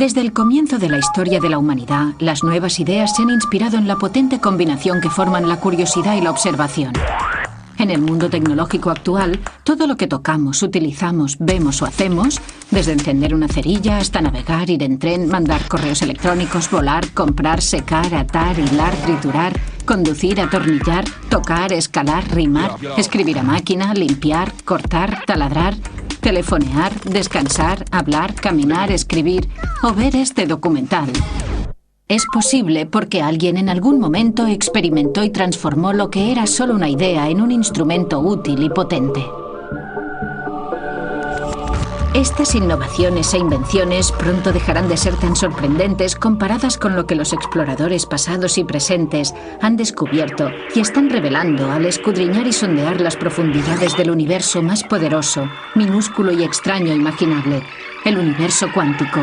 Desde el comienzo de la historia de la humanidad, las nuevas ideas se han inspirado en la potente combinación que forman la curiosidad y la observación. En el mundo tecnológico actual, todo lo que tocamos, utilizamos, vemos o hacemos, desde encender una cerilla hasta navegar, ir en tren, mandar correos electrónicos, volar, comprar, secar, atar, hilar, triturar, conducir, atornillar, tocar, escalar, rimar, escribir a máquina, limpiar, cortar, taladrar, telefonear, descansar, hablar, caminar, escribir o ver este documental. Es posible porque alguien en algún momento experimentó y transformó lo que era solo una idea en un instrumento útil y potente. Estas innovaciones e invenciones pronto dejarán de ser tan sorprendentes comparadas con lo que los exploradores pasados y presentes han descubierto y están revelando al escudriñar y sondear las profundidades del universo más poderoso, minúsculo y extraño imaginable, el universo cuántico.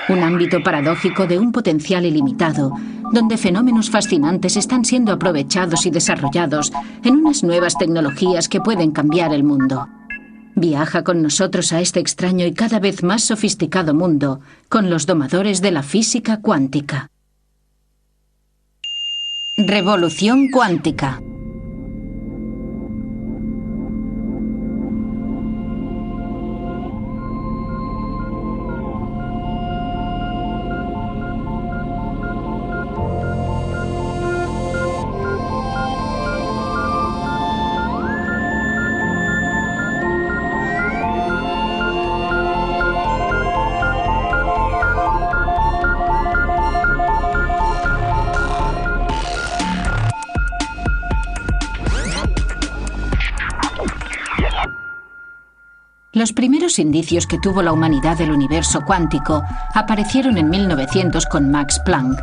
Un ámbito paradójico de un potencial ilimitado, donde fenómenos fascinantes están siendo aprovechados y desarrollados en unas nuevas tecnologías que pueden cambiar el mundo. Viaja con nosotros a este extraño y cada vez más sofisticado mundo, con los domadores de la física cuántica. Revolución cuántica. Los primeros indicios que tuvo la humanidad del universo cuántico aparecieron en 1900 con Max Planck,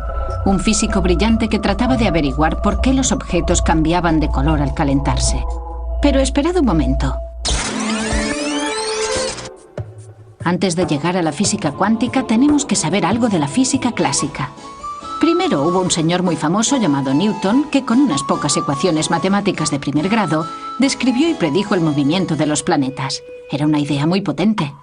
un físico brillante que trataba de averiguar por qué los objetos cambiaban de color al calentarse. Pero esperad un momento. Antes de llegar a la física cuántica, tenemos que saber algo de la física clásica. Primero hubo un señor muy famoso llamado Newton que, con unas pocas ecuaciones matemáticas de primer grado, describió y predijo el movimiento de los planetas. Era una idea muy potente.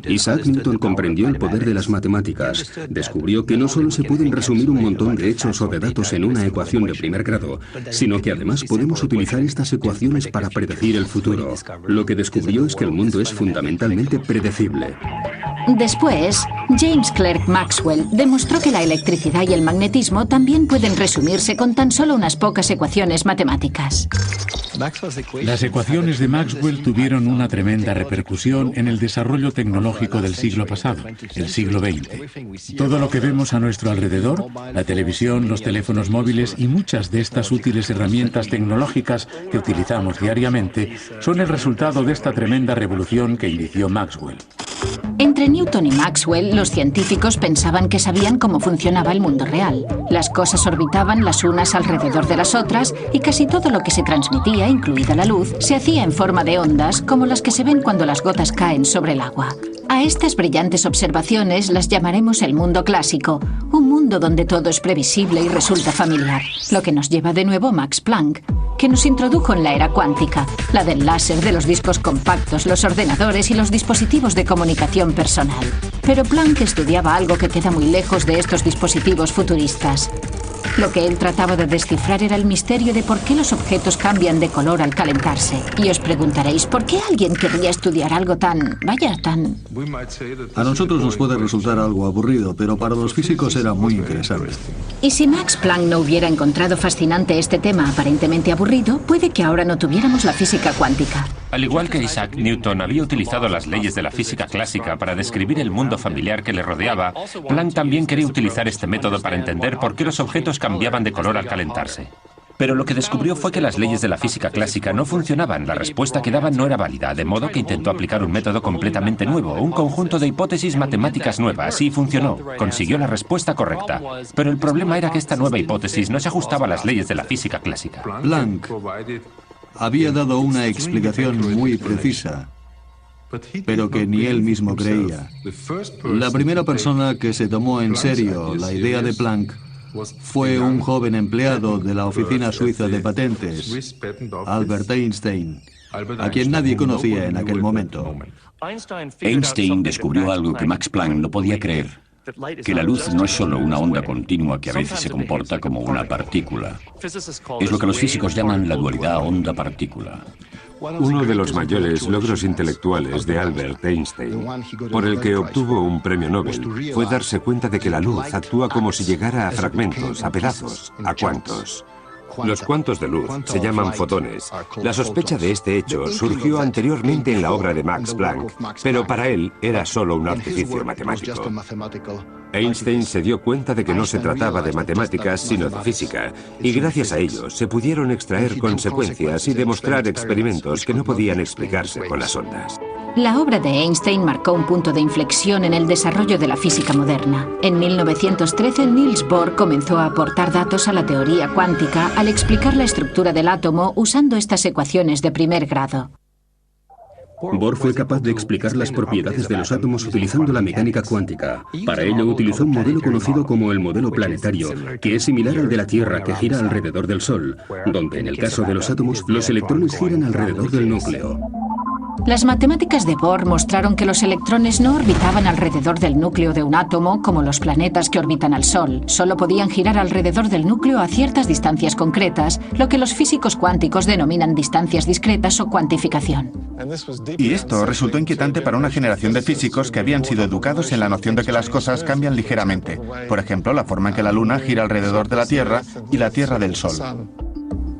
Isaac Newton comprendió el poder de las matemáticas. Descubrió que no solo se pueden resumir un montón de hechos o de datos en una ecuación de primer grado, sino que además podemos utilizar estas ecuaciones para predecir el futuro. Lo que descubrió es que el mundo es fundamentalmente predecible. Después, James Clerk Maxwell demostró que la electricidad y el magnetismo también pueden resumirse con tan solo unas pocas ecuaciones matemáticas. Las ecuaciones de Maxwell tuvieron una tremenda repercusión en el desarrollo tecnológico del siglo pasado, el siglo XX. Todo lo que vemos a nuestro alrededor, la televisión, los teléfonos móviles y muchas de estas útiles herramientas tecnológicas que utilizamos diariamente, son el resultado de esta tremenda revolución que inició Maxwell. Entre Newton y Maxwell, los científicos pensaban que sabían cómo funcionaba el mundo real. Las cosas orbitaban las unas alrededor de las otras y casi todo lo que se transmitía, incluida la luz, se hacía en forma de ondas como las que se ven cuando las gotas caen sobre el agua. A estas brillantes observaciones las llamaremos el mundo clásico, un mundo donde todo es previsible y resulta familiar, lo que nos lleva de nuevo a Max Planck, que nos introdujo en la era cuántica, la del láser, de los discos compactos, los ordenadores y los dispositivos de comunicación personal. Pero Planck estudiaba algo que queda muy lejos de estos dispositivos futuristas. Lo que él trataba de descifrar era el misterio de por qué los objetos cambian de color al calentarse. Y os preguntaréis, ¿por qué alguien querría estudiar algo tan... A nosotros nos puede resultar algo aburrido, pero para los físicos era muy interesante. Y si Max Planck no hubiera encontrado fascinante este tema aparentemente aburrido, puede que ahora no tuviéramos la física cuántica. Al igual que Isaac Newton había utilizado las leyes de la física clásica para describir el mundo familiar que le rodeaba, Planck también quería utilizar este método para entender por qué los objetos cambiaban de color al calentarse. Pero lo que descubrió fue que las leyes de la física clásica no funcionaban, la respuesta que daban no era válida, de modo que intentó aplicar un método completamente nuevo, un conjunto de hipótesis matemáticas nuevas, y funcionó. Consiguió la respuesta correcta. Pero el problema era que esta nueva hipótesis no se ajustaba a las leyes de la física clásica. Planck había dado una explicación muy precisa, pero que ni él mismo creía. La primera persona que se tomó en serio la idea de Planck fue un joven empleado de la oficina suiza de patentes, Albert Einstein, a quien nadie conocía en aquel momento. Einstein descubrió algo que Max Planck no podía creer, que la luz no es solo una onda continua que a veces se comporta como una partícula. Es lo que los físicos llaman la dualidad onda-partícula. Uno de los mayores logros intelectuales de Albert Einstein, por el que obtuvo un premio Nobel, fue darse cuenta de que la luz actúa como si llegara a fragmentos, a pedazos, a cuantos. Los cuantos de luz se llaman fotones. La sospecha de este hecho surgió anteriormente en la obra de Max Planck, pero para él era solo un artificio matemático. Einstein se dio cuenta de que no se trataba de matemáticas, sino de física, y gracias a ello se pudieron extraer consecuencias y demostrar experimentos que no podían explicarse con las ondas. La obra de Einstein marcó un punto de inflexión en el desarrollo de la física moderna. En 1913, Niels Bohr comenzó a aportar datos a la teoría cuántica al explicar la estructura del átomo usando estas ecuaciones de primer grado. Bohr fue capaz de explicar las propiedades de los átomos utilizando la mecánica cuántica. Para ello utilizó un modelo conocido como el modelo planetario, que es similar al de la Tierra, que gira alrededor del Sol, donde en el caso de los átomos, los electrones giran alrededor del núcleo. Las matemáticas de Bohr mostraron que los electrones no orbitaban alrededor del núcleo de un átomo como los planetas que orbitan al Sol. Solo podían girar alrededor del núcleo a ciertas distancias concretas, lo que los físicos cuánticos denominan distancias discretas o cuantificación. Y esto resultó inquietante para una generación de físicos que habían sido educados en la noción de que las cosas cambian ligeramente. Por ejemplo, la forma en que la Luna gira alrededor de la Tierra y la Tierra del Sol.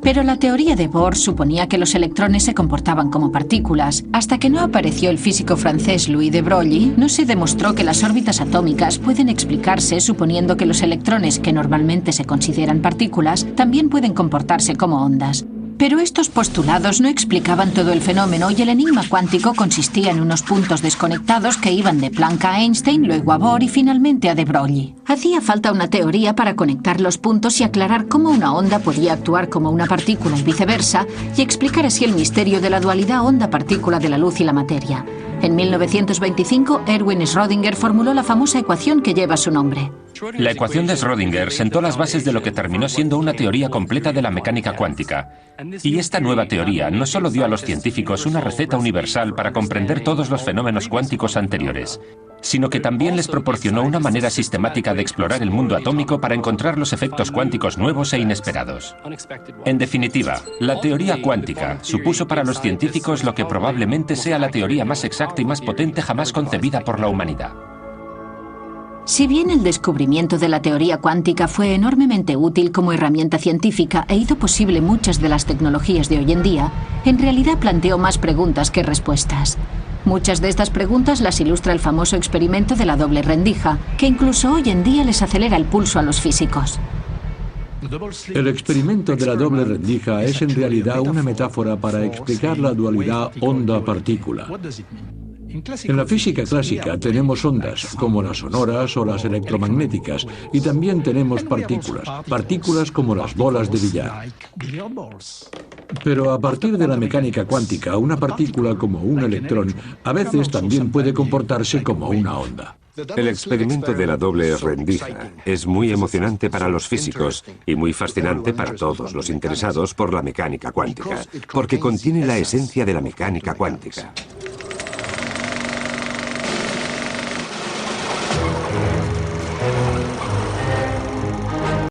Pero la teoría de Bohr suponía que los electrones se comportaban como partículas. Hasta que no apareció el físico francés Louis de Broglie, no se demostró que las órbitas atómicas pueden explicarse suponiendo que los electrones, que normalmente se consideran partículas, también pueden comportarse como ondas. Pero estos postulados no explicaban todo el fenómeno y el enigma cuántico consistía en unos puntos desconectados que iban de Planck a Einstein, luego a Bohr y finalmente a de Broglie. Hacía falta una teoría para conectar los puntos y aclarar cómo una onda podía actuar como una partícula y viceversa, y explicar así el misterio de la dualidad onda-partícula de la luz y la materia. En 1925, Erwin Schrödinger formuló la famosa ecuación que lleva su nombre. La ecuación de Schrödinger sentó las bases de lo que terminó siendo una teoría completa de la mecánica cuántica. Y esta nueva teoría no solo dio a los científicos una receta universal para comprender todos los fenómenos cuánticos anteriores, sino que también les proporcionó una manera sistemática de explorar el mundo atómico para encontrar los efectos cuánticos nuevos e inesperados. En definitiva, la teoría cuántica supuso para los científicos lo que probablemente sea la teoría más exacta y más potente jamás concebida por la humanidad. Si bien el descubrimiento de la teoría cuántica fue enormemente útil como herramienta científica e hizo posible muchas de las tecnologías de hoy en día, en realidad planteó más preguntas que respuestas. Muchas de estas preguntas las ilustra el famoso experimento de la doble rendija, que incluso hoy en día les acelera el pulso a los físicos. El experimento de la doble rendija es en realidad una metáfora para explicar la dualidad onda-partícula. En la física clásica tenemos ondas, como las sonoras o las electromagnéticas, y también tenemos partículas como las bolas de billar. Pero a partir de la mecánica cuántica, una partícula como un electrón a veces también puede comportarse como una onda. El experimento de la doble rendija es muy emocionante para los físicos y muy fascinante para todos los interesados por la mecánica cuántica, porque contiene la esencia de la mecánica cuántica.